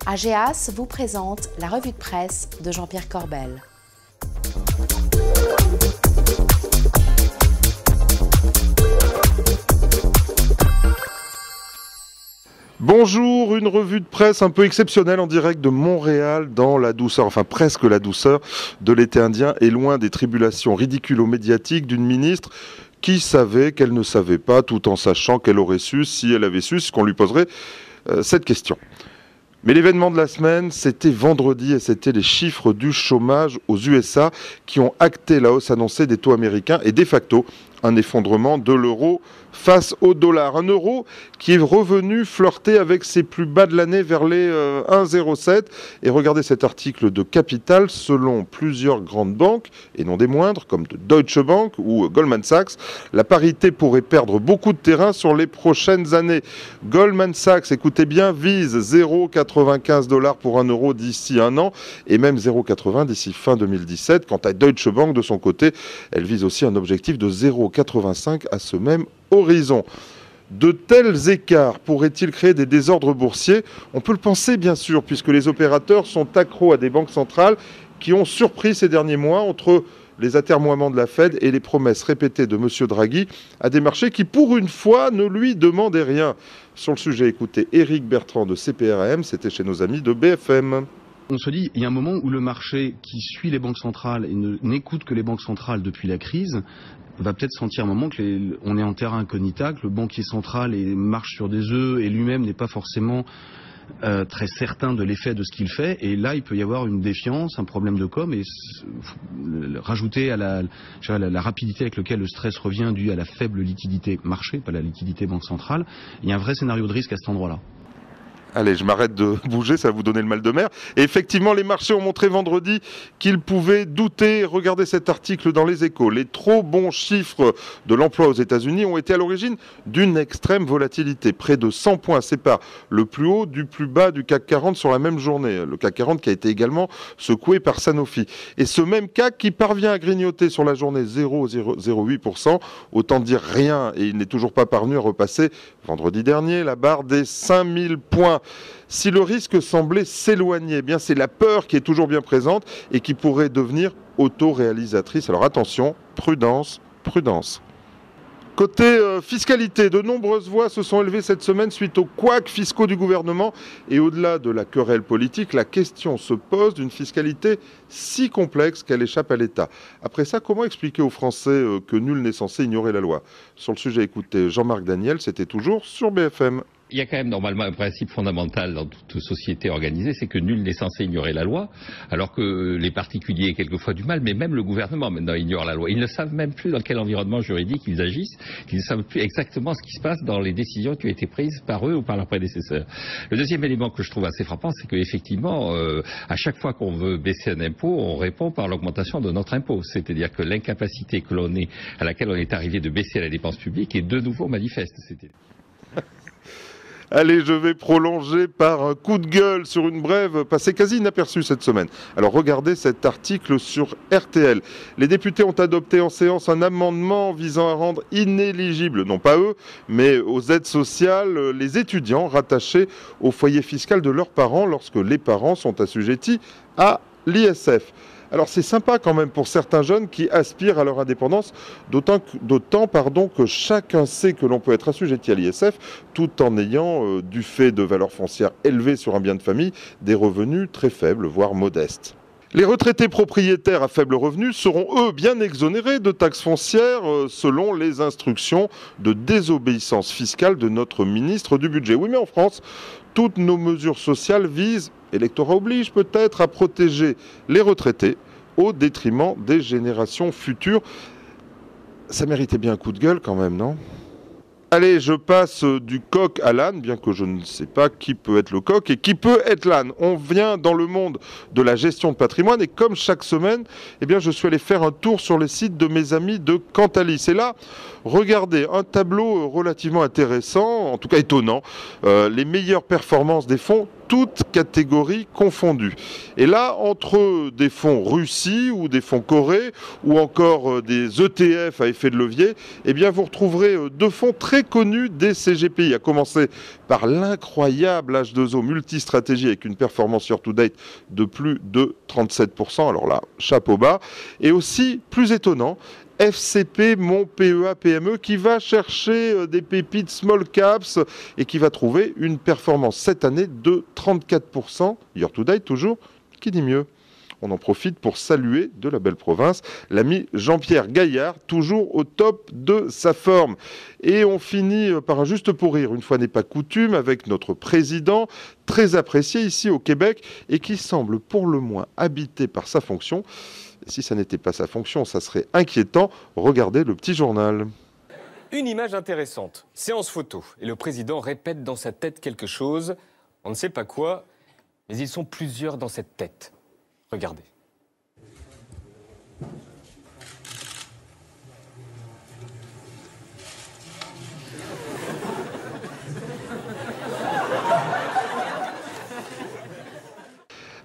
AGEAS vous présente la revue de presse de Jean-Pierre Corbel. Bonjour, une revue de presse un peu exceptionnelle en direct de Montréal dans la douceur, enfin presque la douceur de l'été indien et loin des tribulations ridiculo-médiatiques d'une ministre qui savait qu'elle ne savait pas tout en sachant qu'elle aurait su si elle avait su, qu'on lui poserait cette question. Mais l'événement de la semaine, c'était vendredi et c'était les chiffres du chômage aux USA qui ont acté la hausse annoncée des taux américains et de facto un effondrement de l'euro face au dollar. Un euro qui est revenu flirter avec ses plus bas de l'année vers les 1,07. Et regardez cet article de Capital, selon plusieurs grandes banques, et non des moindres, comme de Deutsche Bank ou Goldman Sachs, la parité pourrait perdre beaucoup de terrain sur les prochaines années. Goldman Sachs, écoutez bien, vise 0,95 $ pour un euro d'ici un an et même 0,80 d'ici fin 2017. Quant à Deutsche Bank, de son côté, elle vise aussi un objectif de 0,85 à ce même horizon. De tels écarts pourraient-ils créer des désordres boursiers? On peut le penser bien sûr, puisque les opérateurs sont accros à des banques centrales qui ont surpris ces derniers mois entre les atermoiements de la Fed et les promesses répétées de M. Draghi à des marchés qui, pour une fois, ne lui demandaient rien. Sur le sujet, écoutez Éric Bertrand de CPRM, c'était chez nos amis de BFM. On se dit, il y a un moment où le marché qui suit les banques centrales et n'écoute que les banques centrales depuis la crise va peut-être sentir un moment qu'on est en terrain incognita, que le banquier central marche sur des œufs et lui-même n'est pas forcément très certain de l'effet de ce qu'il fait. Et là, il peut y avoir une défiance, un problème de com, et rajouter à la rapidité avec laquelle le stress revient dû à la faible liquidité marché, pas la liquidité banque centrale, il y a un vrai scénario de risque à cet endroit-là. Allez, je m'arrête de bouger, ça va vous donner le mal de mer. Et effectivement, les marchés ont montré vendredi qu'ils pouvaient douter. Regardez cet article dans Les Échos. Les trop bons chiffres de l'emploi aux États-Unis ont été à l'origine d'une extrême volatilité. Près de 100 points séparent le plus haut du plus bas du CAC 40 sur la même journée. Le CAC 40 qui a été également secoué par Sanofi. Et ce même CAC qui parvient à grignoter sur la journée 0,08%, autant dire rien. Et il n'est toujours pas parvenu à repasser vendredi dernier la barre des 5000 points. Si le risque semblait s'éloigner, eh bien c'est la peur qui est toujours bien présente et qui pourrait devenir autoréalisatrice. Alors attention, prudence, prudence. Côté fiscalité, de nombreuses voix se sont élevées cette semaine suite aux couacs fiscaux du gouvernement. Et au-delà de la querelle politique, la question se pose d'une fiscalité si complexe qu'elle échappe à l'État. Après ça, comment expliquer aux Français que nul n'est censé ignorer la loi? Sur le sujet, écoutez Jean-Marc Daniel, c'était toujours sur BFM. Il y a quand même normalement un principe fondamental dans toute société organisée, c'est que nul n'est censé ignorer la loi, alors que les particuliers ont quelquefois du mal, mais même le gouvernement maintenant ignore la loi. Ils ne savent même plus dans quel environnement juridique ils agissent, ils ne savent plus exactement ce qui se passe dans les décisions qui ont été prises par eux ou par leurs prédécesseurs. Le deuxième élément que je trouve assez frappant, c'est qu'effectivement, à chaque fois qu'on veut baisser un impôt, on répond par l'augmentation de notre impôt. C'est-à-dire que l'incapacité à laquelle on est arrivé de baisser la dépense publique est de nouveau manifeste. Allez, je vais prolonger par un coup de gueule sur une brève passée quasi inaperçue cette semaine. Alors regardez cet article sur RTL. Les députés ont adopté en séance un amendement visant à rendre inéligibles, non pas eux, mais aux aides sociales, les étudiants rattachés au foyer fiscal de leurs parents lorsque les parents sont assujettis à l'ISF. Alors c'est sympa quand même pour certains jeunes qui aspirent à leur indépendance, d'autant que chacun sait que l'on peut être assujetti à l'ISF tout en ayant, du fait de valeurs foncières élevées sur un bien de famille, des revenus très faibles, voire modestes. Les retraités propriétaires à faible revenu seront, eux, bien exonérés de taxes foncières selon les instructions de désobéissance fiscale de notre ministre du Budget. Oui, mais en France, toutes nos mesures sociales visent, électorat oblige peut-être, à protéger les retraités au détriment des générations futures. Ça méritait bien un coup de gueule quand même, non ? Allez, je passe du coq à l'âne, bien que je ne sais pas qui peut être le coq et qui peut être l'âne. On vient dans le monde de la gestion de patrimoine et comme chaque semaine, eh bien, je suis allé faire un tour sur les sites de mes amis de Cantalis. Et là, regardez, un tableau relativement intéressant en tout cas étonnant, les meilleures performances des fonds, toutes catégories confondues. Et là, entre des fonds Russie ou des fonds Corée ou encore des ETF à effet de levier, eh bien vous retrouverez deux fonds très connus des CGPI, à commencer par l'incroyable H2O multistratégie avec une performance year to date de plus de 37%. Alors là, chapeau bas. Et aussi, plus étonnant, FCP, mon PEA PME, qui va chercher des pépites small caps et qui va trouver une performance cette année de 34%, year to date toujours, qui dit mieux. On en profite pour saluer de la belle province l'ami Jean-Pierre Gaillard, toujours au top de sa forme. Et on finit par un juste pour rire, une fois n'est pas coutume, avec notre président, très apprécié ici au Québec et qui semble pour le moins habité par sa fonction. Si ça n'était pas sa fonction, ça serait inquiétant. Regardez le petit journal. Une image intéressante, séance photo. Et le président répète dans sa tête quelque chose. On ne sait pas quoi, mais ils sont plusieurs dans cette tête. Regardez.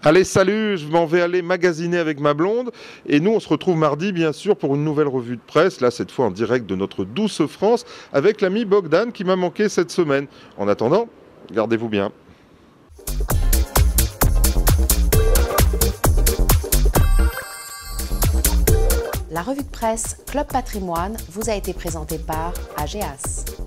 Allez, salut, je m'en vais aller magasiner avec ma blonde. Et nous, on se retrouve mardi, bien sûr, pour une nouvelle revue de presse. Là, cette fois en direct de notre douce France, avec l'ami Bogdan qui m'a manqué cette semaine. En attendant, gardez-vous bien. La revue de presse Club Patrimoine vous a été présentée par AGEAS.